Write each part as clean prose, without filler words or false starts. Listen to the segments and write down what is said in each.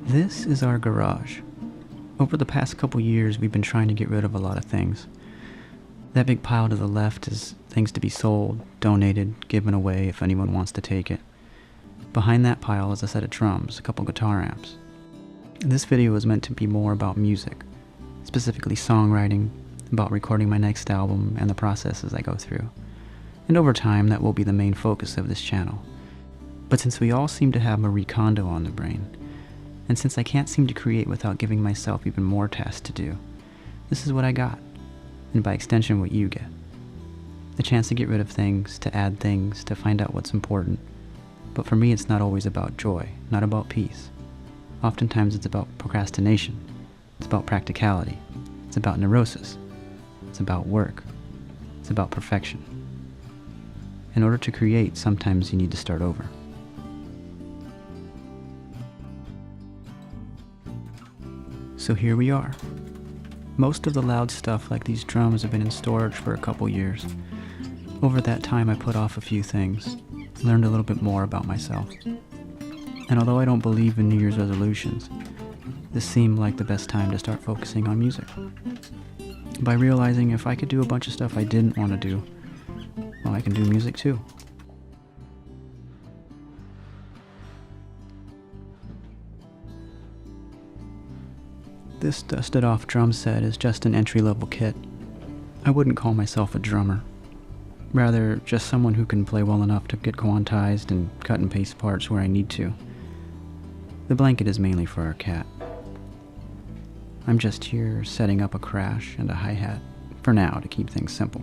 This is our garage. Over the past couple years, we've been trying to get rid of a lot of things. That big pile to the left is things to be sold, donated, given away if anyone wants to take it. Behind that pile is a set of drums, a couple guitar amps. This video is meant to be more about music, specifically songwriting, about recording my next album and the processes I go through. And over time, that will be the main focus of this channel. But since we all seem to have Marie Kondo on the brain, and since I can't seem to create without giving myself even more tasks to do, this is what I got, and by extension what you get. The chance to get rid of things, to add things, to find out what's important. But for me it's not always about joy, not about peace. Oftentimes it's about procrastination, it's about practicality, it's about neurosis, it's about work, it's about perfection. In order to create, sometimes you need to start over. So here we are. Most of the loud stuff like these drums have been in storage for a couple years. Over that time I put off a few things, learned a little bit more about myself. And although I don't believe in New Year's resolutions, this seemed like the best time to start focusing on music. By realizing if I could do a bunch of stuff I didn't want to do, well, I can do music too. This dusted off drum set is just an entry-level kit. I wouldn't call myself a drummer. Rather, just someone who can play well enough to get quantized and cut and paste parts where I need to. The blanket is mainly for our cat. I'm just here setting up a crash and a hi-hat, for now, to keep things simple.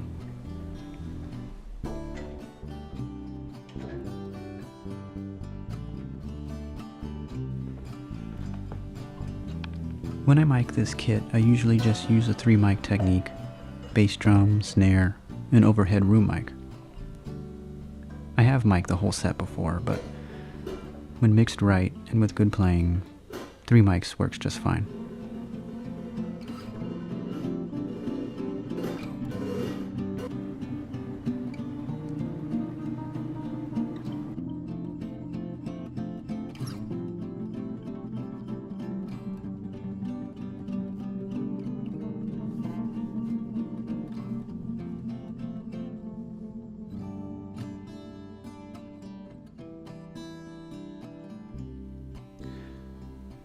When I mic this kit, I usually just use a 3-mic technique: bass drum, snare, and overhead room mic. I have mic'd the whole set before, but when mixed right and with good playing, 3 mics works just fine.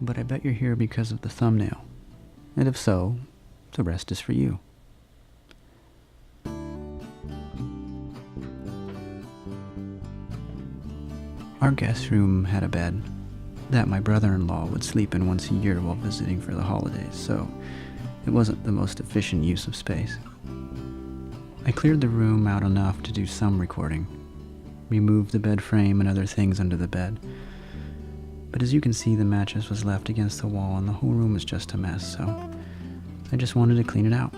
But I bet you're here because of the thumbnail. And if so, the rest is for you. Our guest room had a bed that my brother-in-law would sleep in once a year while visiting for the holidays, so it wasn't the most efficient use of space. I cleared the room out enough to do some recording, removed the bed frame and other things under the bed. But as you can see, the mattress was left against the wall and the whole room was just a mess, so I just wanted to clean it out.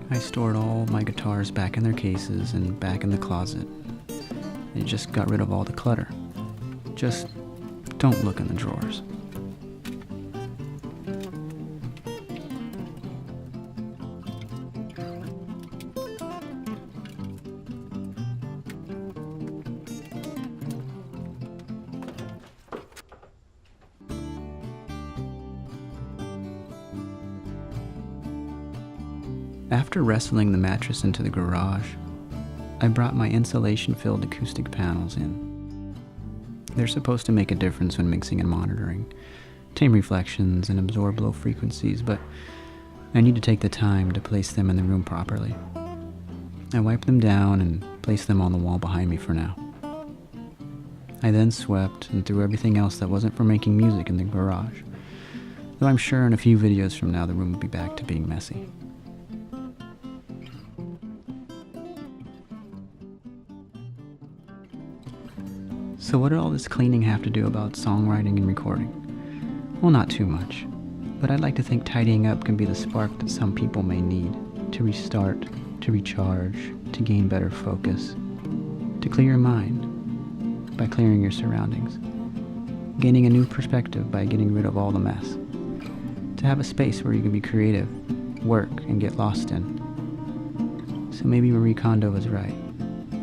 I stored all my guitars back in their cases and back in the closet. I just got rid of all the clutter. Just don't look in the drawers. After wrestling the mattress into the garage, I brought my insulation-filled acoustic panels in. They're supposed to make a difference when mixing and monitoring, tame reflections and absorb low frequencies, but I need to take the time to place them in the room properly. I wiped them down and placed them on the wall behind me for now. I then swept and threw everything else that wasn't for making music in the garage, though I'm sure in a few videos from now the room will be back to being messy. So what did all this cleaning have to do about songwriting and recording? Well, not too much, but I'd like to think tidying up can be the spark that some people may need to restart, to recharge, to gain better focus. to clear your mind by clearing your surroundings, gaining a new perspective by getting rid of all the mess, to have a space where you can be creative, work, and get lost in. So maybe Marie Kondo was right.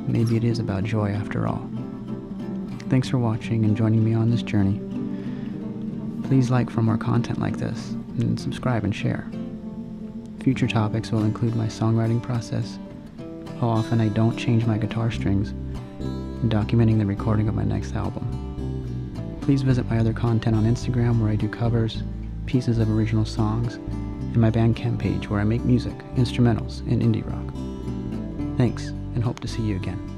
Maybe it is about joy after all. Thanks for watching and joining me on this journey. Please like for more content like this, and subscribe and share. Future topics will include my songwriting process, how often I don't change my guitar strings, and documenting the recording of my next album. Please visit my other content on Instagram where I do covers, pieces of original songs, and my Bandcamp page where I make music, instrumentals, and indie rock. Thanks, and hope to see you again.